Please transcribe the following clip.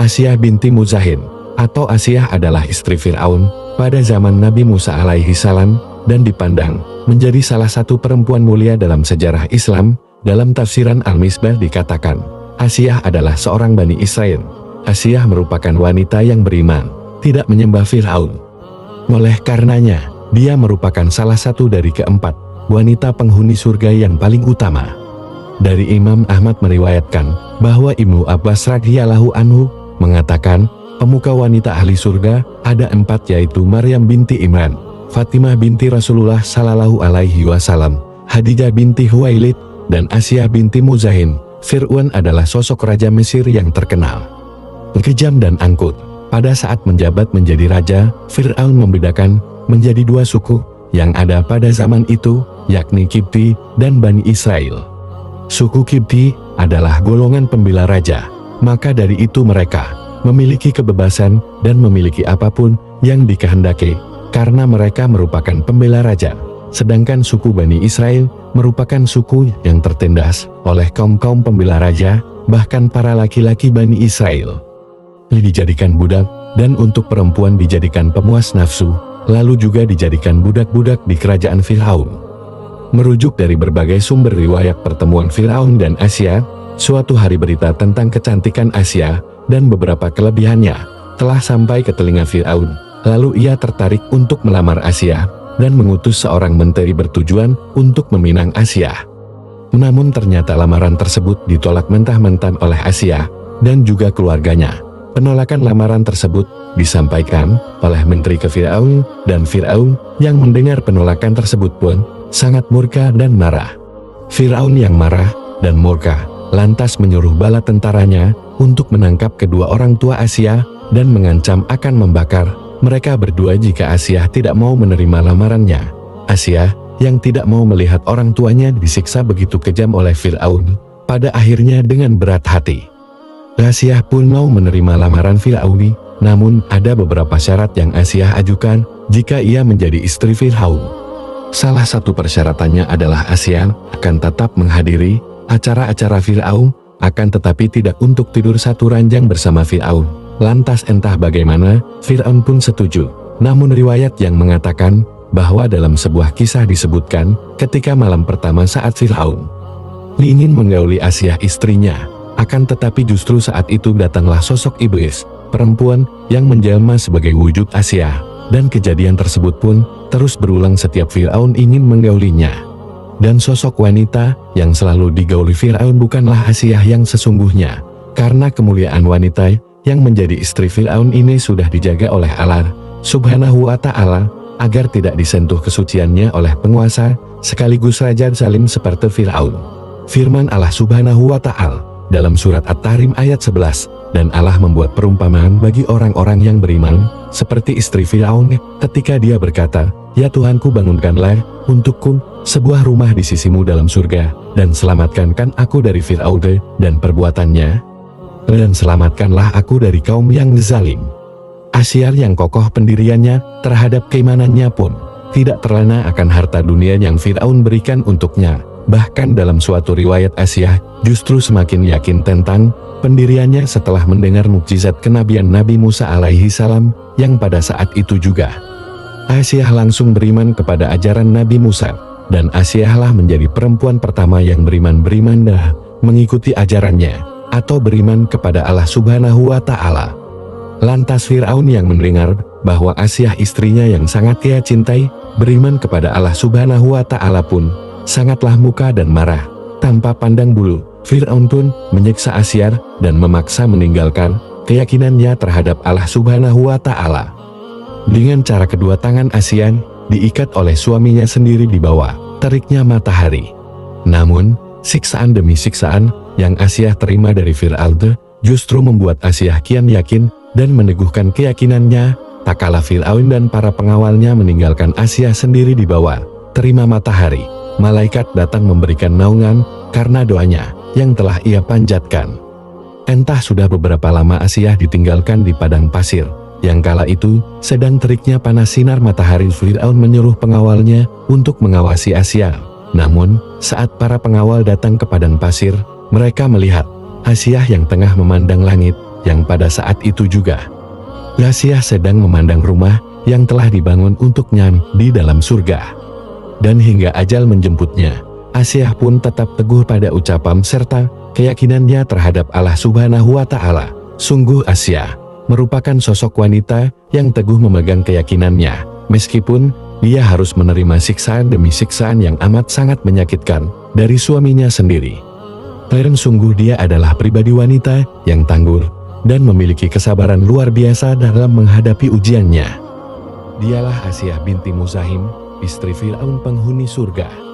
Asyah binti Muzahin, atau Asyah adalah istri Fir'aun pada zaman Nabi Musa alaihi salam, dan dipandang menjadi salah satu perempuan mulia dalam sejarah Islam. Dalam tafsiran Al-Misbah dikatakan, Asyah adalah seorang Bani Israel. Asyah merupakan wanita yang beriman, tidak menyembah Fir'aun. Oleh karenanya, dia merupakan salah satu dari keempat wanita penghuni surga yang paling utama. Dari Imam Ahmad meriwayatkan bahwa Ibnu Abbas radhiyallahu anhu mengatakan, pemuka wanita ahli surga ada 4, yaitu Maryam binti Imran, Fatimah binti Rasulullah sallallahu alaihi wasallam, Khadijah binti Huwailid, dan Asyah binti Muzahin. Fir'aun adalah sosok raja Mesir yang terkenal kejam dan angkuh. Pada saat menjabat menjadi raja, Fir'aun membedakan menjadi 2 suku yang ada pada zaman itu, yakni Kipti dan Bani Israel. Suku Kipti adalah golongan pembela raja, maka dari itu mereka memiliki kebebasan dan memiliki apapun yang dikehendaki, karena mereka merupakan pembela raja. Sedangkan suku Bani Israel merupakan suku yang tertindas oleh kaum-kaum pembela raja, bahkan para laki-laki Bani Israel dijadikan budak, dan untuk perempuan dijadikan pemuas nafsu, lalu juga dijadikan budak-budak di kerajaan Fir'aun. Merujuk dari berbagai sumber riwayat pertemuan Fir'aun dan Asyah, suatu hari berita tentang kecantikan Asyah dan beberapa kelebihannya telah sampai ke telinga Fir'aun. Lalu ia tertarik untuk melamar Asyah dan mengutus seorang menteri bertujuan untuk meminang Asyah. Namun ternyata lamaran tersebut ditolak mentah-mentah oleh Asyah dan juga keluarganya. Penolakan lamaran tersebut disampaikan oleh menteri ke Fir'aun, dan Fir'aun yang mendengar penolakan tersebut pun sangat murka dan marah. Fir'aun yang marah dan murka lantas menyuruh bala tentaranya untuk menangkap kedua orang tua Asyah dan mengancam akan membakar mereka berdua jika Asyah tidak mau menerima lamarannya. Asyah yang tidak mau melihat orang tuanya disiksa begitu kejam oleh Fir'aun, pada akhirnya dengan berat hati Asyah pun mau menerima lamaran Fir'aun, namun ada beberapa syarat yang Asyah ajukan jika ia menjadi istri Fir'aun. Salah satu persyaratannya adalah Asyah akan tetap menghadiri acara-acara Fir'aun, akan tetapi tidak untuk tidur satu ranjang bersama Fir'aun. Lantas entah bagaimana, Fir'aun pun setuju. Namun riwayat yang mengatakan bahwa dalam sebuah kisah disebutkan ketika malam pertama saat Fir'aun ingin menggauli Asyah istrinya, akan tetapi justru saat itu datanglah sosok iblis, perempuan yang menjelma sebagai wujud Asyah, dan kejadian tersebut pun terus berulang setiap Fir'aun ingin menggaulinya. Dan sosok wanita yang selalu digauli Fir'aun bukanlah Asyah yang sesungguhnya, karena kemuliaan wanita yang menjadi istri Fir'aun ini sudah dijaga oleh Allah Subhanahu wa Ta'ala, agar tidak disentuh kesuciannya oleh penguasa sekaligus raja zalim seperti Fir'aun. Firman Allah Subhanahu wa Ta'ala dalam surat At-Tahrim ayat 11, dan Allah membuat perumpamaan bagi orang-orang yang beriman seperti istri Fir'aun ketika dia berkata, "Ya Tuhanku, bangunkanlah untukku sebuah rumah di sisimu dalam surga, dan selamatkankan aku dari Fir'aun dan perbuatannya, dan selamatkanlah aku dari kaum yang zalim." Asyah yang kokoh pendiriannya terhadap keimanannya pun tidak terlena akan harta dunia yang Fir'aun berikan untuknya. Bahkan dalam suatu riwayat Asyah justru semakin yakin tentang pendiriannya setelah mendengar mukjizat kenabian Nabi Musa alaihi salam yang pada saat itu juga. Asyah langsung beriman kepada ajaran Nabi Musa, dan Asyahlah menjadi perempuan pertama yang beriman dah mengikuti ajarannya, atau beriman kepada Allah Subhanahu wa Ta'ala. Lantas Fir'aun yang mendengar bahwa Asyah istrinya yang sangat ia cintai beriman kepada Allah Subhanahu wa Ta'ala pun sangatlah murka dan marah. Tanpa pandang bulu, Fir'aun pun menyiksa Asyah dan memaksa meninggalkan keyakinannya terhadap Allah Subhanahu wa Ta'ala. Dengan cara kedua tangan Asyah diikat oleh suaminya sendiri di bawah teriknya matahari. Namun, siksaan demi siksaan yang Asyah terima dari Fir'aun justru membuat Asyah kian yakin dan meneguhkan keyakinannya. Tak kalah Fir'aun dan para pengawalnya meninggalkan Asyah sendiri di bawah terima matahari, malaikat datang memberikan naungan karena doanya yang telah ia panjatkan. Entah sudah beberapa lama Asyah ditinggalkan di padang pasir, yang kala itu sedang teriknya panas sinar matahari. Fir'aun menyuruh pengawalnya untuk mengawasi Asyah. Namun, saat para pengawal datang ke padang pasir, mereka melihat Asyah yang tengah memandang langit, yang pada saat itu juga Asia sedang memandang rumah yang telah dibangun untuknya di dalam surga. Dan hingga ajal menjemputnya, Asia pun tetap teguh pada ucapan serta keyakinannya terhadap Allah Subhanahu wa Ta'ala. Sungguh Asia merupakan sosok wanita yang teguh memegang keyakinannya, meskipun dia harus menerima siksaan demi siksaan yang amat sangat menyakitkan dari suaminya sendiri. Dan sungguh dia adalah pribadi wanita yang tangguh dan memiliki kesabaran luar biasa dalam menghadapi ujiannya. Dialah Asia binti Muzahim, istri Fir'aun penghuni surga.